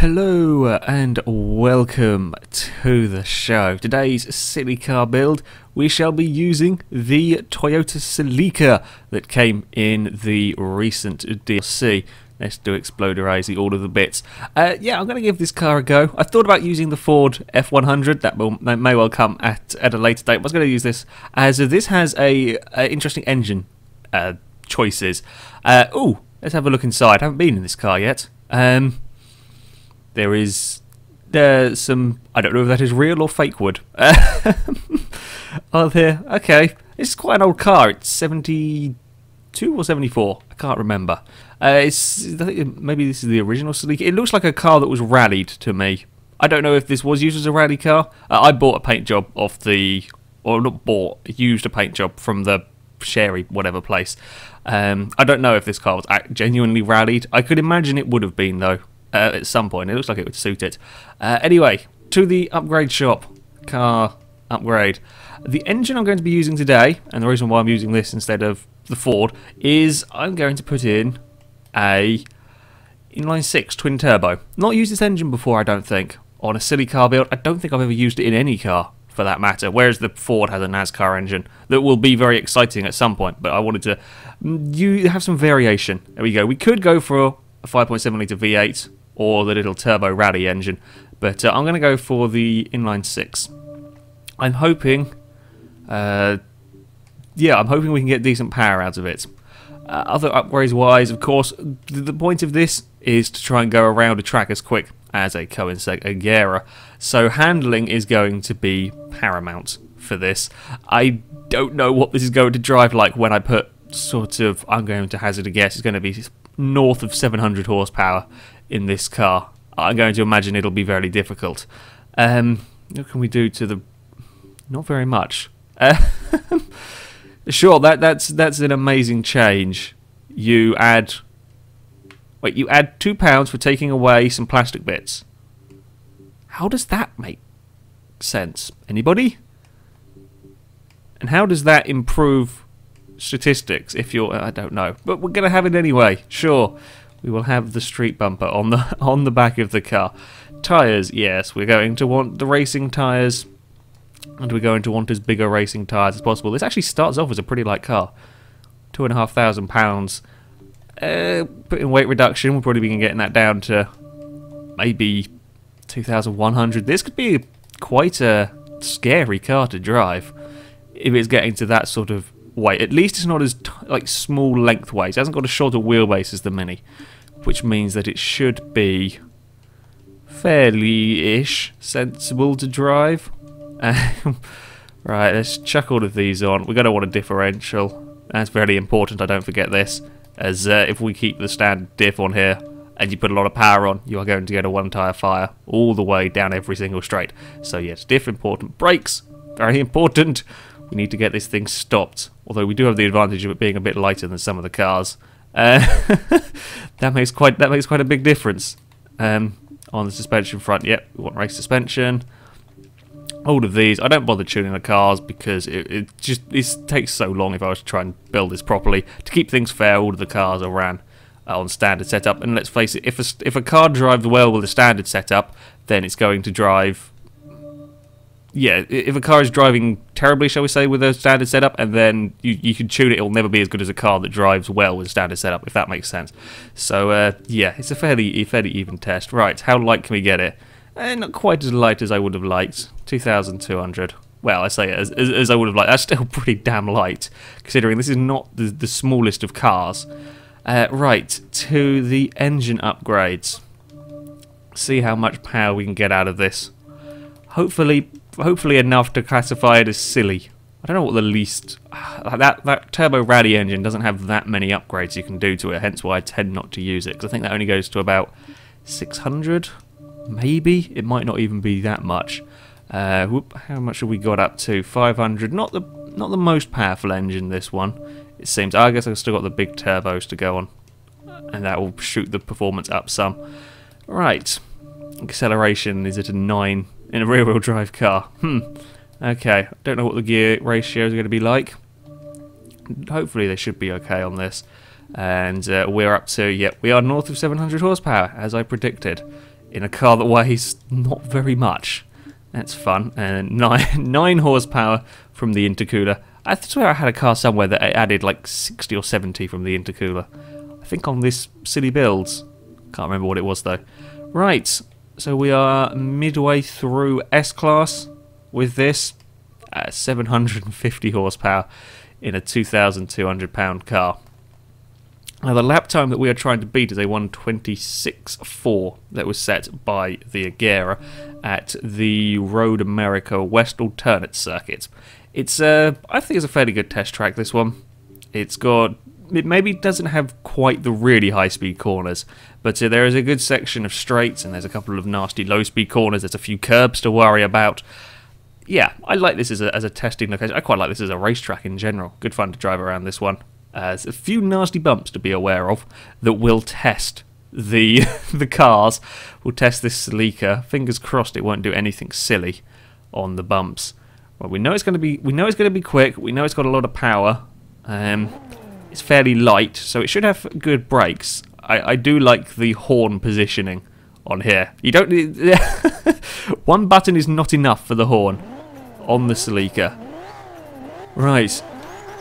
Hello and welcome to the show. Today's silly car build, we shall be using the Toyota Celica that came in the recent DLC. Let's do exploderize the all of the bits. Yeah, I'm going to give this car a go. I thought about using the Ford F100. That may well come at a later date. I was going to use this as this has a interesting engine choices. Ooh, let's have a look inside. I haven't been in this car yet. There is some, I don't know if that is real or fake wood. Oh, there, okay. It's quite an old car. It's 72 or 74. I can't remember. I think maybe this is the original Celica. It looks like a car that was rallied to me. I don't know if this was used as a rally car. I bought a paint job off the, or not bought, used a paint job from the Sherry whatever place. I don't know if this car was genuinely rallied. I could imagine it would have been though. At some point, it looks like it would suit it. Anyway, to the upgrade shop. Car upgrade. The engine I'm going to be using today, and the reason why I'm using this instead of the Ford, is I'm going to put in a inline-six twin turbo. Not used this engine before, I don't think, on a silly car build. I don't think I've ever used it in any car, for that matter, whereas the Ford has a NASCAR engine that will be very exciting at some point, but I wanted to have some variation. There we go. We could go for a 5.7 litre V8 or the little turbo rally engine, but I'm going to go for the inline-six. I'm hoping, I'm hoping we can get decent power out of it. Other upgrades wise, of course, the point of this is to try and go around a track as quick as a Coinseg Agera, so handling is going to be paramount for this. I don't know what this is going to drive like when I put sort of, I'm going to hazard a guess, it's going to be north of 700 horsepower in this car. I'm going to imagine it'll be very difficult. What can we do to the... Not very much. Sure, that's an amazing change. You add... Wait, you add £2 for taking away some plastic bits. How does that make sense? Anybody? And how does that improve statistics if you're... I don't know. But we're going to have it anyway. Sure. We will have the street bumper on the back of the car. Tyres, yes, we're going to want the racing tyres, and we're going to want as bigger racing tyres as possible. This actually starts off as a pretty light car, £2,500. Putting weight reduction, we'll probably be getting that down to maybe 2,100. This could be quite a scary car to drive if it's getting to that sort of weight. At least it's not as like small lengthways. It hasn't got a shorter wheelbase as the Mini, which means that it should be fairly-ish sensible to drive. Right, let's chuck all of these on. We're going to want a differential. That's very important, I don't forget this, as if we keep the standard diff on here and you put a lot of power on, you are going to get a one-tyre fire all the way down every single straight. So yes, diff important. Brakes, very important. We need to get this thing stopped. Although we do have the advantage of it being a bit lighter than some of the cars. That makes quite a big difference. On the suspension front, yep, we want race suspension. All of these, I don't bother tuning the cars because it takes so long if I was to try and build this properly. To keep things fair, all of the cars are ran on standard setup. And let's face it, if a car drives well with a standard setup, then it's going to drive... Yeah, if a car is driving terribly, shall we say, with a standard setup, and then you can tune it, it'll never be as good as a car that drives well with a standard setup, if that makes sense. So, yeah, it's a fairly even test. Right, how light can we get it? Not quite as light as I would have liked. 2,200. Well, I say as I would have liked. That's still pretty damn light, considering this is not the smallest of cars. Right, to the engine upgrades. See how much power we can get out of this. Hopefully enough to classify it as silly. I don't know what the least... That turbo rally engine doesn't have that many upgrades you can do to it, hence why I tend not to use it, because I think that only goes to about 600, maybe? It might not even be that much. How much have we got up to? 500. Not the most powerful engine, this one, it seems. I guess I've still got the big turbos to go on, and that will shoot the performance up some. Right. Acceleration is at a 9 in a rear-wheel drive car. Okay, don't know what the gear ratios are going to be like. Hopefully they should be okay on this. And we're up to, yep, we are north of 700 horsepower, as I predicted. in a car that weighs not very much. That's fun. And 9 horsepower from the intercooler. I swear I had a car somewhere that added like 60 or 70 from the intercooler. I think on this silly builds. Can't remember what it was though. Right, so we are midway through S-Class with this. 750 horsepower in a £2,200 car. Now the lap time that we are trying to beat is a 1:26.4 that was set by the Agera at the Road America West Alternate Circuit. It's I think it's a fairly good test track, this one. It maybe doesn't have quite the really high speed corners, but there is a good section of straights and there's a couple of nasty low speed corners. There's a few curbs to worry about. Yeah, I like this as a testing location. I quite like this as a racetrack in general. Good fun to drive around this one. There's a few nasty bumps to be aware of that will test the cars. We'll test this Celica. Fingers crossed it won't do anything silly on the bumps. Well, we know it's going to be quick. We know it's got a lot of power. It's fairly light, so it should have good brakes. I do like the horn positioning on here. You don't need one button is not enough for the horn on the Celica. Right,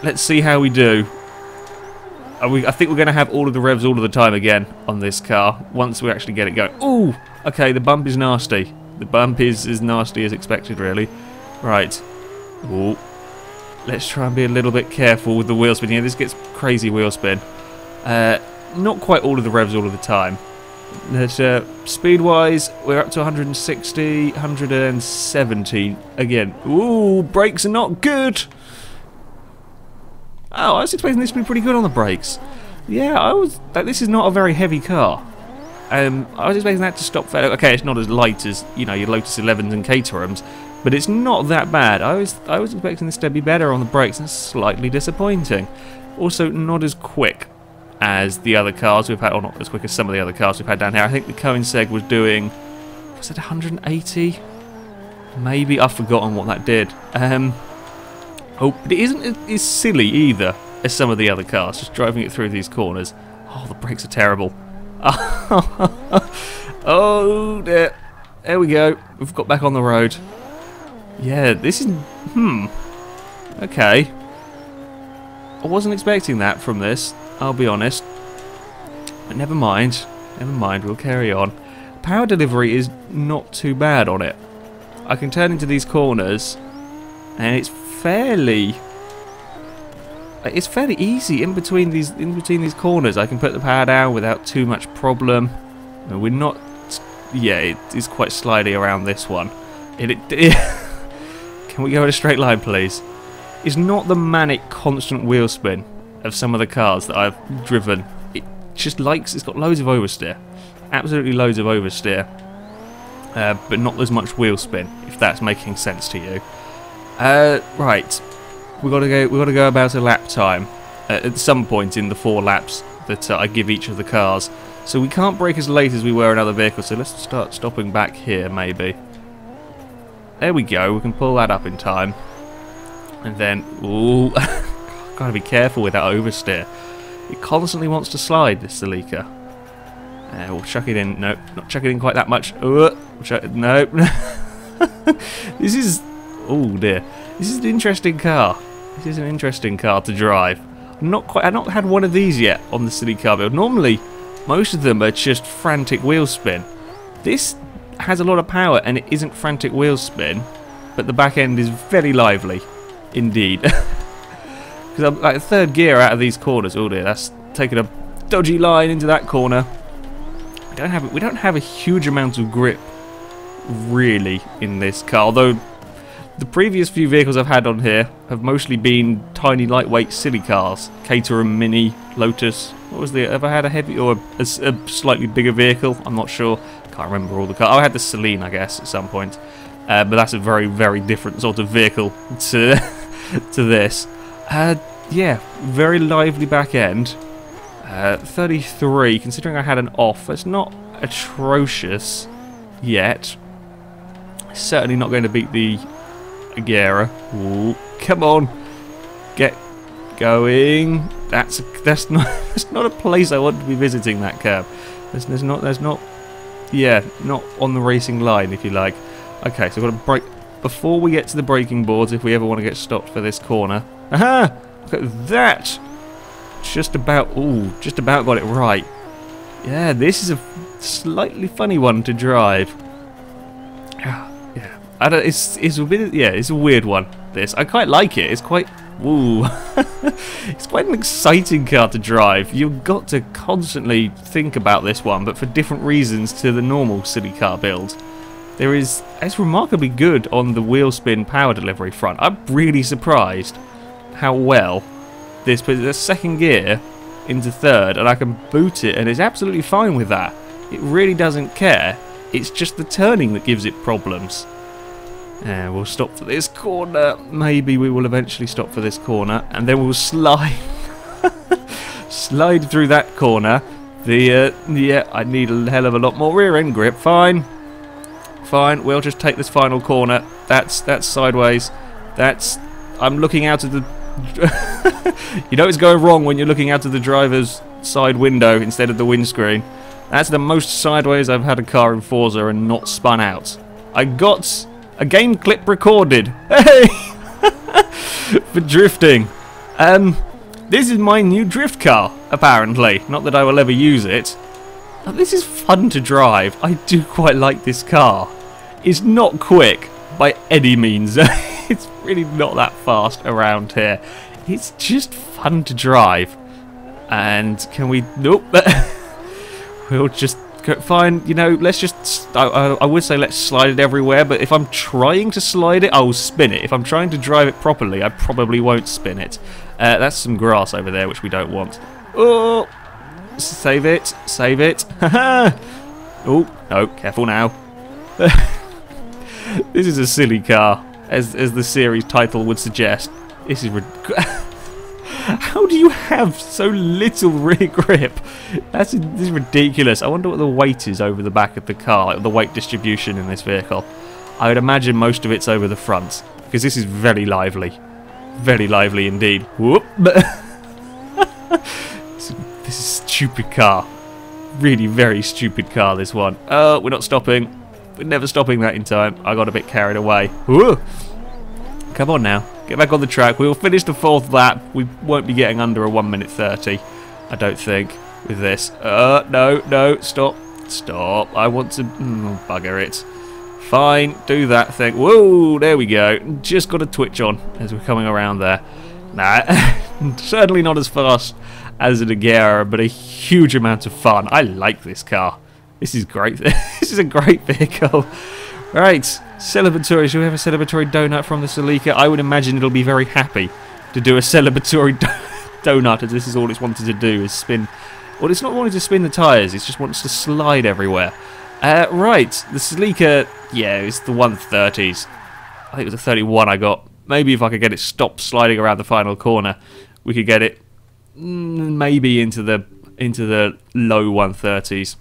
let's see how we do. I think we're going to have all of the revs all of the time again on this car once we actually get it going. Ooh, okay, the bump is nasty. The bump is as nasty as expected, really. Right. Ooh. Let's try and be a little bit careful with the wheel spin. Yeah, this gets crazy wheel spin. Not quite all of the revs all of the time. Speed-wise, we're up to 160, 170 again. Ooh, brakes are not good. Oh, I was expecting this to be pretty good on the brakes. Yeah, this is not a very heavy car. I was expecting that to stop fairly. Okay, it's not as light as your Lotus 11s and Caterhams, but it's not that bad. I was expecting this to be better on the brakes. That's slightly disappointing. Also, not as quick as the other cars we've had, or not as quick as some of the other cars we've had down here. I think the Koenigsegg was doing, was it 180? Maybe, I've forgotten what that did. Oh, but it isn't as silly either as some of the other cars, just driving it through these corners. Oh, the brakes are terrible. Oh, dear. There we go. We've got back on the road. Yeah, this is... Okay. I wasn't expecting that from this, I'll be honest. But never mind. Never mind, we'll carry on. Power delivery is not too bad on it. I can turn into these corners, and it's fairly easy in between these corners. I can put the power down without too much problem. And we're not... Yeah, it is quite slidey around this one. Can we go in a straight line, please? It's not the manic, constant wheel spin of some of the cars that I've driven. It just it's got loads of oversteer. Absolutely loads of oversteer. But not as much wheel spin, if that's making sense to you. Right. We've got to go about a lap time at some point in the 4 laps that I give each of the cars. So we can't brake as late as we were in other vehicles, so let's start stopping back here, maybe. There we go, we can pull that up in time. And then, ooh, gotta be careful with that oversteer. It constantly wants to slide, this Celica. We'll chuck it in. Nope, not chuck it in quite that much. Nope. This is... Oh dear. This is an interesting car. This is an interesting car to drive. I've not had one of these yet on the Celica build. Normally, most of them are just frantic wheel spin. This has a lot of power and it isn't frantic wheel spin, but the back end is very lively, indeed. Because I'm like 3rd gear out of these corners. Oh dear, that's taking a dodgy line into that corner. We don't have a huge amount of grip, really, in this car. Although the previous few vehicles I've had on here have mostly been tiny, lightweight, silly cars. Caterham, Mini, Lotus. What was the... Have I had a heavy or a slightly bigger vehicle? I'm not sure. Can't remember all the cars. Oh, I had the Celine, I guess, at some point. But that's a very, very different sort of vehicle to this. Yeah, very lively back end. 33, considering I had an off. It's not atrocious yet. Certainly not going to beat the Agera. Ooh, come on, get going. That's not a place I want to be visiting. That curb. There's not. yeah, not on the racing line, if you like. Okay, so we've got to brake before we get to the braking boards if we ever want to get stopped for this corner. Aha! Look at that! Just about got it right. Yeah, this is a slightly funny one to drive. Yeah, I don't. It's a bit. Yeah, it's a weird one. This I quite like it. It's quite. Ooh, it's quite an exciting car to drive. You've got to constantly think about this one, but for different reasons to the normal city car build. It's remarkably good on the wheel spin power delivery front. I'm really surprised how well this puts the second gear into third, and I can boot it, and it's absolutely fine with that. It really doesn't care. It's just the turning that gives it problems. And we'll stop for this corner. Maybe we will eventually stop for this corner, and then we'll slide slide through that corner. Yeah, I need a hell of a lot more rear end grip. Fine, we'll just take this final corner. That's sideways. I'm looking out of the you know it's going wrong when you're looking out of the driver's side window instead of the windscreen. That's the most sideways I've had a car in Forza and not spun out. I got a game clip recorded. Hey! For drifting. This is my new drift car, apparently. Not that I will ever use it. But this is fun to drive. I do quite like this car. It's not quick by any means. It's really not that fast around here. It's just fun to drive. And can we... Nope. We'll just go, fine, you know, let's just... I would say let's slide it everywhere, but if I'm trying to slide it, I'll spin it. If I'm trying to drive it properly, I probably won't spin it. That's some grass over there, which we don't want. Oh! Save it. Save it. Haha! Oh, no, careful now. This is a silly car, as the series title would suggest. This is how do you have so little rear grip? This is ridiculous. I wonder what the weight is over the back of the car, like the weight distribution in this vehicle. I would imagine most of it's over the front, because this is very lively. Very lively indeed. Whoop! This is a stupid car. Really very stupid car, this one. Oh, we're not stopping. We're never stopping that in time. I got a bit carried away. Whoa. Come on now. Get back on the track. We will finish the 4th lap. We won't be getting under a 1:30, I don't think, with this. No. Stop. Stop. I want to... bugger it. Fine. Do that thing. Whoa, there we go. Just got a twitch on as we're coming around there. Nah, certainly not as fast as an Agera, but a huge amount of fun. I like this car. This is great. This is a great vehicle. Right, celebratory. Should we have a celebratory donut from the Celica? I would imagine it'll be very happy to do a celebratory donut, as this is all it's wanted to do, is spin. Well, it's not wanting to spin the tyres, it just wants to slide everywhere. Right, the Celica, yeah, it's the 130s. I think it was a 31 I got. Maybe if I could get it stopped sliding around the final corner, we could get it maybe into the low 130s.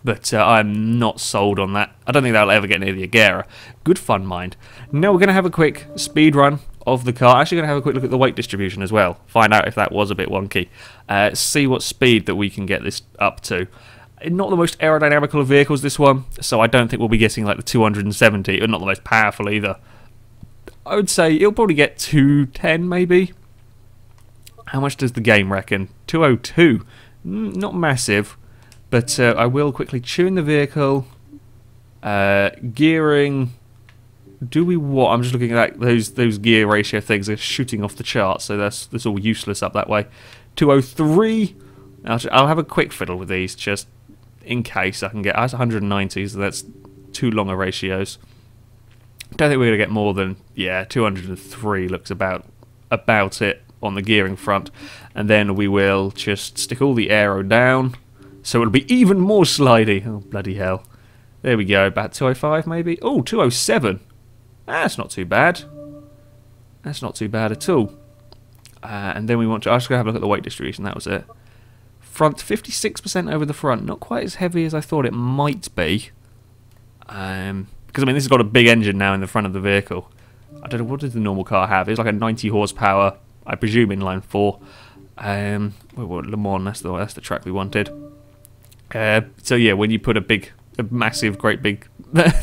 But I'm not sold on that. I don't think that'll ever get near the Agera. Good fun, mind. Now we're going to have a quick speed run of the car. Actually going to have a quick look at the weight distribution as well. Find out if that was a bit wonky. See what speed that we can get this up to. Not the most aerodynamical of vehicles, this one. So I don't think we'll be getting like the 270. Or not the most powerful either. I would say it'll probably get 210 maybe. How much does the game reckon? 202. Not massive. But I will quickly tune the vehicle. Gearing. Do we what? I'm just looking at those gear ratio things. They're shooting off the chart, so that's all useless up that way. 203. I'll have a quick fiddle with these just in case I can get. That's 190, so that's too long a ratios. Don't think we're gonna get more than 203. Looks about it on the gearing front, and then we will just stick all the aero down. So it'll be even more slidey. Oh, bloody hell. There we go. About 205 maybe. Oh, 207. That's not too bad. That's not too bad at all. And then we want to... I was going to have a look at the weight distribution. That was it. Front, 56% over the front. Not quite as heavy as I thought it might be. Because, I mean, this has got a big engine now in the front of the vehicle. I don't know, what does the normal car have? It's like a 90 horsepower, I presume, inline 4. Le Mans, that's the track we wanted. So yeah, when you put a big a massive, great big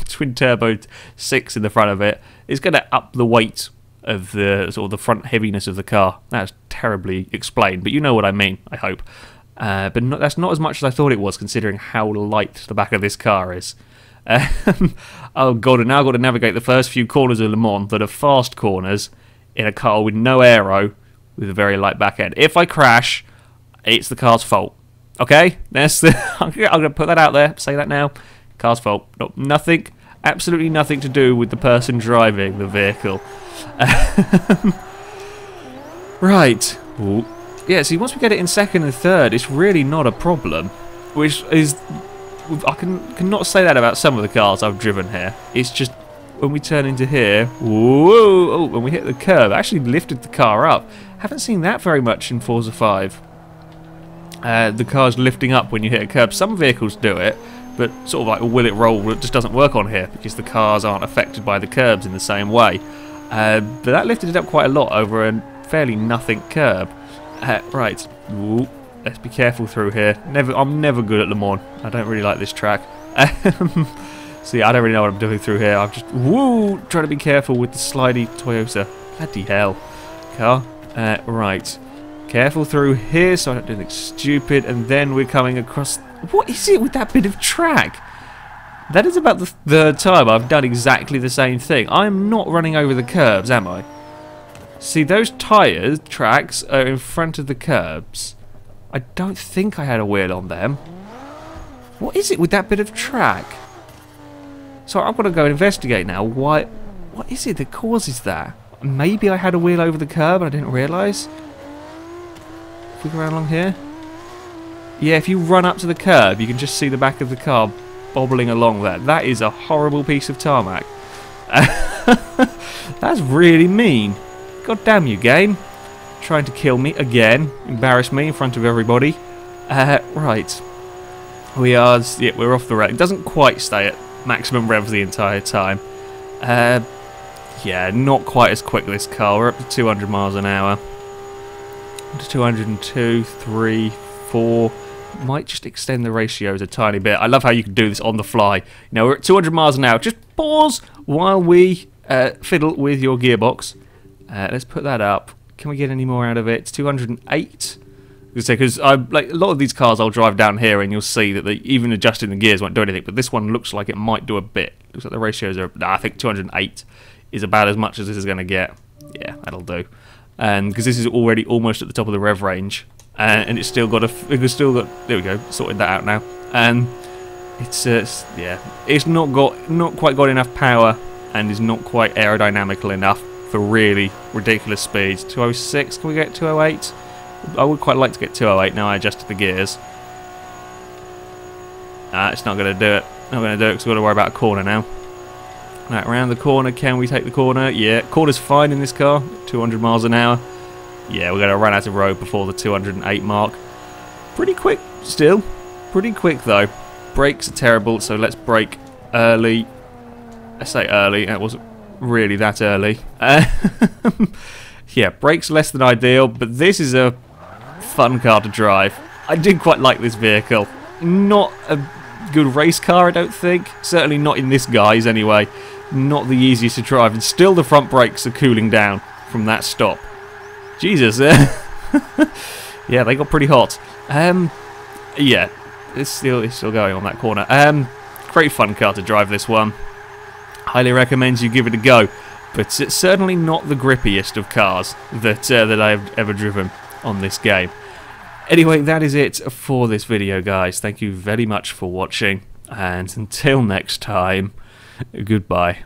twin turbo 6 in the front of it is going to up the weight of the sort of the front heaviness of the car. That's terribly explained, but you know what I mean, I hope. But that's not as much as I thought it was, considering how light the back of this car is. Oh god, and now I've got to navigate the first few corners of Le Mans that are fast corners in a car with no aero, with a very light back end. If I crash, it's the car's fault. Okay? That's the I'm going to put that out there, say that now. Car's fault. No, nothing, absolutely nothing to do with the person driving the vehicle. Right. Ooh. Yeah, see, once we get it in second and third, it's really not a problem. Which is... I cannot say that about some of the cars I've driven here. It's just when we turn into here, whoa, oh, when we hit the curb, I actually lifted the car up. Haven't seen that very much in Forza 5. The car's lifting up when you hit a curb. Some vehicles do it, but sort of like a will it roll, it just doesn't work on here because the cars aren't affected by the curbs in the same way. But that lifted it up quite a lot over a fairly nothing curb. Right. Ooh. Let's be careful through here. I'm never good at Le Mans. I don't really like this track. See, I don't really know what I'm doing through here. I'm just trying to be careful with the slidey Toyota. Bloody hell, car. Right, careful through here so I don't do anything stupid. And then we're coming across. What is it with that bit of track? That is about the third time I've done exactly the same thing. I'm not running over the curbs, am I? See, those tracks are in front of the curbs. I don't think I had a wheel on them. What is it with that bit of track? So I've got to go investigate now. What is it that causes that? Maybe I had a wheel over the curb and I didn't realise. If we go around along here. Yeah, if you run up to the curb, you can just see the back of the car bobbling along there. That is a horrible piece of tarmac. That's really mean. God damn you, game. Trying to kill me again, embarrass me in front of everybody. Right, we're off the road. It doesn't quite stay at maximum revs the entire time. Yeah, not quite as quick this car. We're up to 200 miles an hour. To 202, 3, 4. Might just extend the ratios a tiny bit. I love how you can do this on the fly. You know, we're at 200 miles an hour. Just pause while we fiddle with your gearbox. Let's put that up. Can we get any more out of it? It's 208. Because like a lot of these cars, I'll drive down here and you'll see that even adjusting the gears won't do anything. But this one looks like it might do a bit. Looks like the ratios are. I think 208 is about as much as this is going to get. Yeah, that'll do. And because this is already almost at the top of the rev range, and it's still got there we go, sorted that out now. And it's yeah, it's not quite got enough power, and is not quite aerodynamical enough for really ridiculous speeds. 206, can we get 208? I would quite like to get 208 now I adjusted the gears. It's not going to do it. Not going to do it because we've got to worry about a corner now. Right, around the corner, can we take the corner? Yeah, corner's fine in this car, 200 miles an hour. Yeah, we're going to run out of road before the 208 mark. Pretty quick still. Pretty quick though. Brakes are terrible, so let's brake early. I say early, that wasn't really that early. Yeah, brakes less than ideal, but this is a fun car to drive. I did quite like this vehicle. Not a good race car, I don't think. Certainly not in this guise anyway. Not the easiest to drive, and still the front brakes are cooling down from that stop. Jesus. Yeah, they got pretty hot. Yeah, it's still going on that corner. Great fun car to drive, this one. Highly recommend you give it a go, but it's certainly not the grippiest of cars that I've ever driven on this game. Anyway, that is it for this video, guys. Thank you very much for watching, and until next time, goodbye.